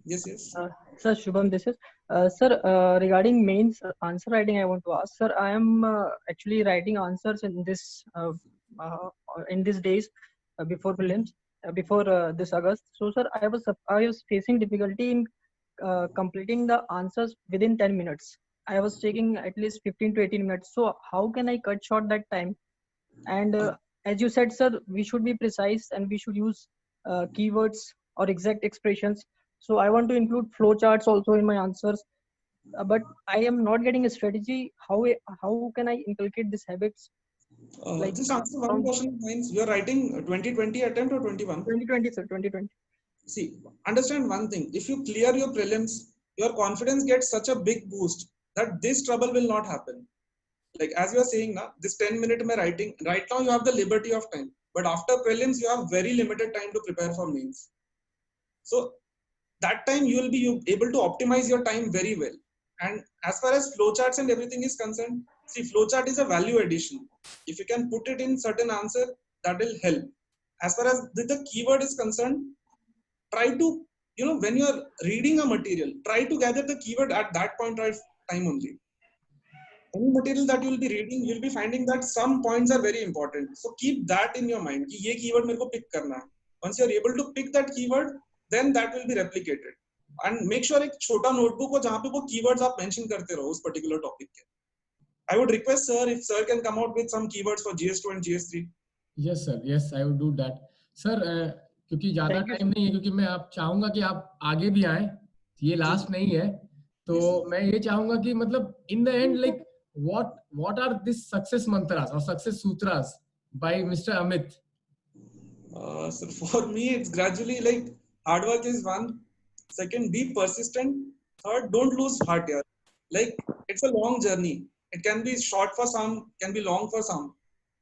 Yes. Sir, Shubham, this is sir. Regarding mains answer writing, I want to ask, sir. I am actually writing answers in these days before prelims, before this August. So, sir, I was facing difficulty in completing the answers within 10 minutes. I was taking at least 15 to 18 minutes. So, how can I cut short that time? And as you said, sir, we should be precise and we should use keywords or exact expressions. So I want to include flowcharts also in my answers, but I am not getting a strategy. How can I inculcate these habits? Just answer one question. You are writing 2020 attempt or 21? 2020, sir. 2020. See, understand one thing. If you clear your prelims, your confidence gets such a big boost that this trouble will not happen. Like as you are saying now, this 10-minute writing, right now you have the liberty of time. But after prelims, you have very limited time to prepare for mains. So that time you will be able to optimize your time very well. And as far as flowcharts and everything is concerned, see, flowchart is a value addition. If you can put it in certain answer, that will help. As far as the keyword is concerned, try to, when you are reading a material, try to gather the keyword at that point of time only. Any material that you will be reading, you will be finding that some points are very important. So keep that in your mind. Ki ye keyword mere ko pick karna hai. Once you are able to pick that keyword, then that will be replicated. And make sure एक छोटा notebook हो जहाँ पे वो keywords आप mention करते रहो उस particular topic के. I would request sir if sir can come out with some keywords for GS2 and GS3. Yes sir, yes I would do that. Sir, क्योंकि ज़्यादा टाइम नहीं है, क्योंकि मैं आप चाहूँगा कि आप आगे भी आएं, ये लास्ट नहीं है, तो मैं ये चाहूँगा कि मतलब in the end like what are these success mantras or success sutras by Mr. Amit? So for me, it's gradually like hard work is one. Second, be persistent. Third, don't lose heart here. Like it's a long journey. It can be short for some, can be long for some.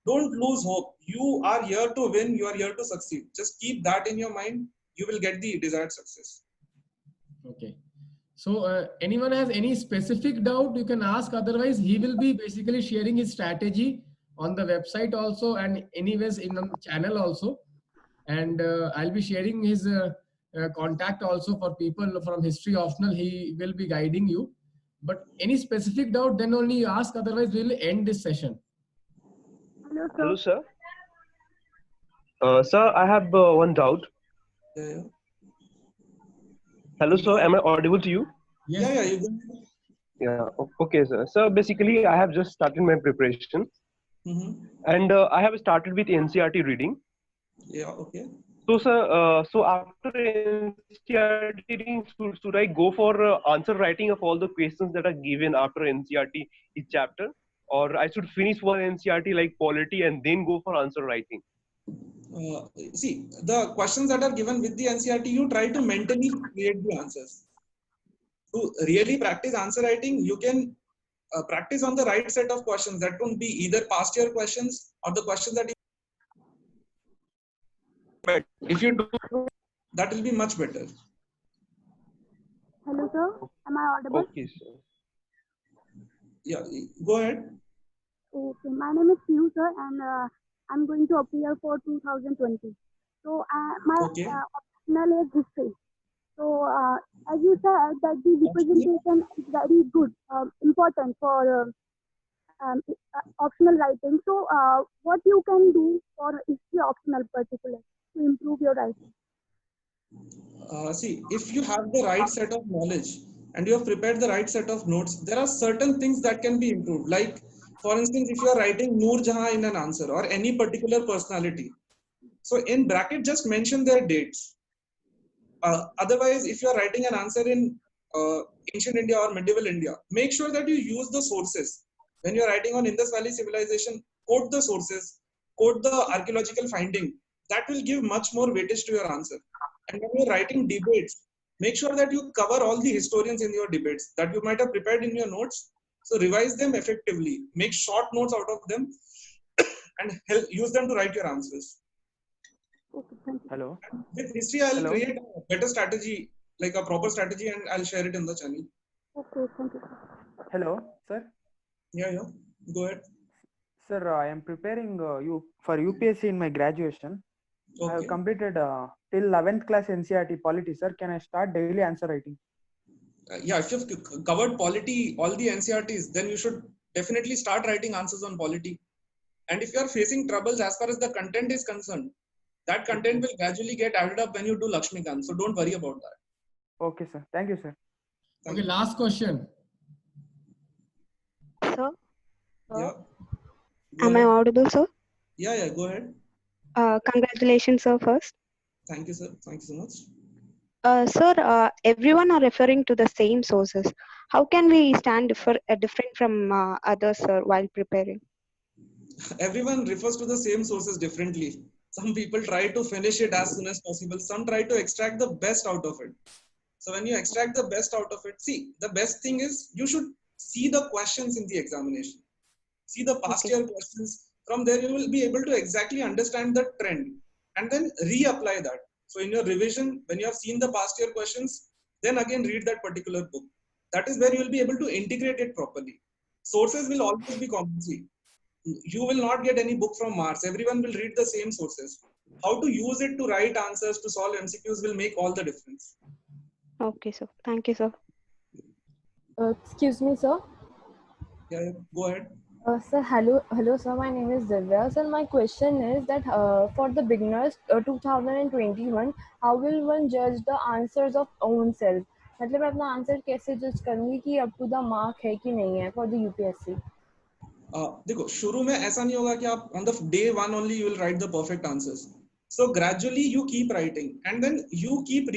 don't lose hope. You are here to win. You are here to succeed. Just keep that in your mind. You will get the desired success. Okay. So anyone has any specific doubt, you can ask. Otherwise, he will be basically sharing his strategy on the website also, and anyways in the channel also. And I'll be sharing his contact also for people from History Optional. He will be guiding you. But any specific doubt, then only you ask. Otherwise, we'll end this session. Hello, sir. Sir, I have one doubt. Yeah. Hello, sir. Am I audible to you? Yes. Yeah. You Yeah. Okay, sir. So basically, I have just started my preparation, and I have started with NCERT reading. Yeah. Okay. So, sir, so after NCERT reading, should I go for answer writing of all the questions that are given after NCERT each chapter, or I should finish one NCERT like polity and then go for answer writing? See, the questions that are given with the NCERT, you try to mentally create the answers. To really practice answer writing, you can practice on the right set of questions. That could be either past year questions or the questions that you. If you do, that will be much better. Hello, sir. Am I audible? Okay, sir. Yeah, go ahead. Okay, my name is Piyu, sir, and I'm going to appear for 2020. So my optional is history. So as you said that the representation is very good, important for optional writing. So what you can do for history optional particular to improve your writing? See, if you have the right set of knowledge and you have prepared the right set of notes, there are certain things that can be improved. Like, for instance, if you are writing Noor Jahan in an answer or any particular personality, so in bracket, just mention their dates. Otherwise, if you are writing an answer in ancient India or medieval India, make sure that you use the sources. When you are writing on Indus Valley civilization, quote the sources, quote the archaeological finding. That will give much more weightage to your answer. And when you're writing debates, make sure that you cover all the historians in your debates that you might have prepared in your notes. So revise them effectively, make short notes out of them, and use them to write your answers. Hello. With history, I'll create a better strategy, like a proper strategy, and I'll share it in the channel. Okay, thank you. Hello, sir. Yeah. Go ahead. Sir, I am preparing for UPSC in my graduation. Okay. I have completed till 11th class NCERT polity, sir. Can I start daily answer writing? Yeah, if you've covered polity, all the NCERTs, then you should definitely start writing answers on polity. And if you are facing troubles as far as the content is concerned, that content will gradually get added up when you do Lakshmikant. So don't worry about that. Okay, sir. Thank you, sir. Okay, last question. Sir? Yeah. Am I audible, sir? Yeah, go ahead. Congratulations, sir, first. Thank you, sir. Thank you so much. Sir, everyone are referring to the same sources. How can we stand different from others, sir, while preparing? Everyone refers to the same sources differently. Some people try to finish it as soon as possible. Some try to extract the best out of it. So when you extract the best out of it, see, the best thing is you should see the questions in the examination. See the past year questions. From there, you will be able to exactly understand the trend and then reapply that. So in your revision, when you have seen the past year questions, then again read that particular book. That is where you will be able to integrate it properly. Sources will always be common. See, you will not get any book from Mars. Everyone will read the same sources. How to use it to write answers, to solve MCQs will make all the difference. Okay, sir. Thank you, sir. Excuse me, sir. Yeah, go ahead. Sir, hello, sir. My name is Divya. Sir, my question is that for the beginners, 2021, how will one judge the answers of own self? मतलब मैं अपना answer कैसे जज करूंगी कि up to the mark है कि नहीं है फॉर द यूपीएससी? देखो, शुरू में ऐसा नहीं होगा कि आप on the day one only you will write the perfect answers. So gradually you keep writing and then you keep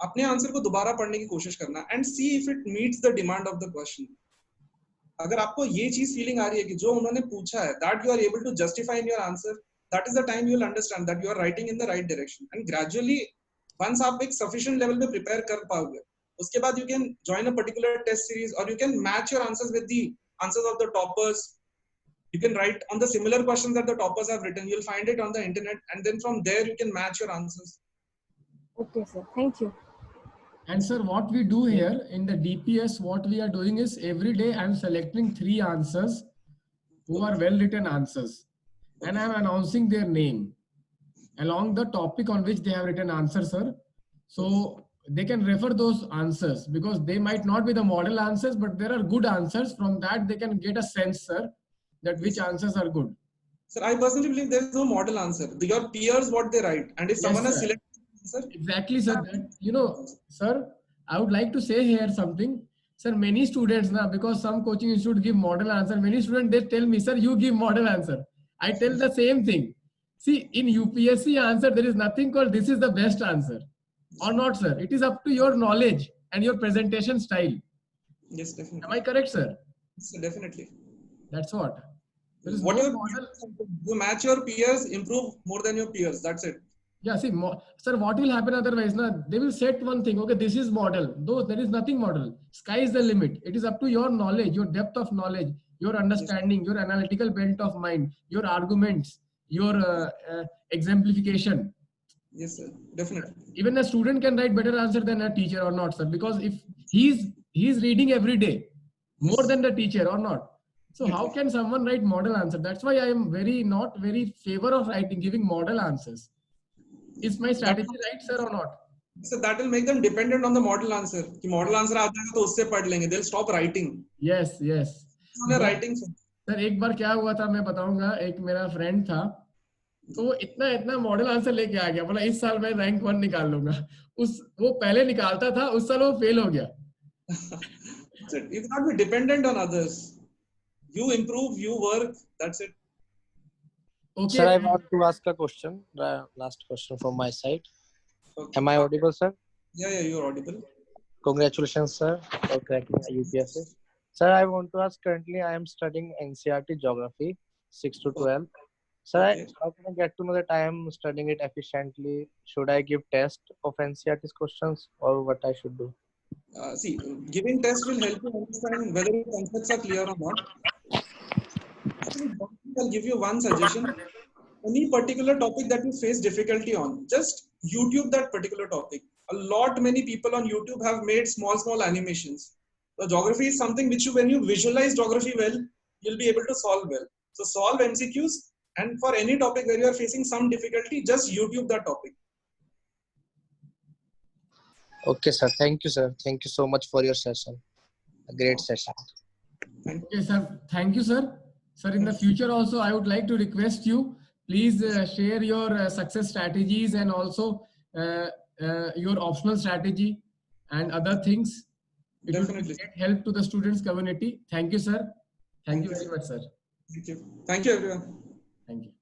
अपने आंसर को दोबारा पढ़ने की कोशिश करना and see if it meets the demand of the question. अगर आपको ये चीज फीलिंग आ रही है कि जो उन्होंने पूछा है that you are able to justify in your answer, that is the time you will understand that you are writing in the right direction. And gradually once आप एक sufficient level में prepare कर पाओगे, उसके बाद you can join a particular test series or you can match your answers with the answers of the toppers. You can write on the similar questions that the toppers have written. You'll find it on the internet, and then from there you can match your answers. Okay, sir. Thank you. And sir, what we do here in the DPS, what we are doing is every day I'm selecting 3 answers who are well written answers, and I'm announcing their name along the topic on which they have written answers, sir. So they can refer those answers because they might not be the model answers, but there are good answers. From that they can get a sense, sir, that which answers are good. Sir, I personally believe there is no model answer. Your peers, what they write, and if someone has sir. selected answer, exactly, sir. That, sir, I would like to say here something. Sir, many students now, because some coaching institute give model answer, many students, they tell me, sir, you give model answer. I tell the same thing. See, in UPSC answer, there is nothing called this is the best answer or not, sir. It is up to your knowledge and your presentation style. Yes, definitely. Am I correct, sir? Yes, definitely. That's what. There is What no your model. You match your peers, improve more than your peers. That's it. Yeah, see, sir, what will happen otherwise? Now, they will set one thing, okay, this is model. Though there is nothing model. Sky is the limit. It is up to your knowledge, your depth of knowledge, your understanding, your analytical bent of mind, your arguments, your exemplification. Yes, sir. Definitely. Even a student can write better answer than a teacher or not, sir, because if he's reading every day more than the teacher or not. So how can someone write model answer? That's why I am not very favor of giving model answers. Is my strategy right, sir, or not? So that will make them dependent on the model answer. कि model answer आ जाएगा तो उससे पढ़ लेंगे. They'll stop writing. Yes, yes. Writing. Sir, एक बार क्या हुआ था मैं बताऊंगा. एक मेरा friend था, तो वो इतना मॉडल आंसर लेके आ गया. बोला इस साल मैं रैंक 1 निकाल लूंगा. वो पहले निकालता था, उस साल वो फेल हो गया. You cannot be dependent on others. You improve, you work. That's it. Okay. Sir, I want to ask a question. Last question from my side. Okay. Am I audible, sir? Yeah, you're audible. Congratulations, sir, for cracking UPSC. Sir, I want to ask. Currently, I am studying NCERT Geography, 6 to 12. Sir, okay. How can I get to know that I am studying it efficiently? Should I give test of NCERT's questions, or what I should do? See, giving test will help you understand whether your concepts are clear or not. I'll give you one suggestion. Any particular topic that you face difficulty on, just YouTube that particular topic. Many people on YouTube have made small animations. So geography is something which when you visualize geography well, you'll be able to solve well. So solve MCQs, and for any topic where you are facing some difficulty, just YouTube that topic. Okay, sir. Thank you, sir. Thank you so much for your session. A great session. Okay, sir. Thank you, sir. Sir, in the future also, I would like to request you, please share your success strategies and also your optional strategy and other things. It will help to the students community. Thank you, sir. Thank you very much, sir. Thank you. Thank you, everyone. Thank you.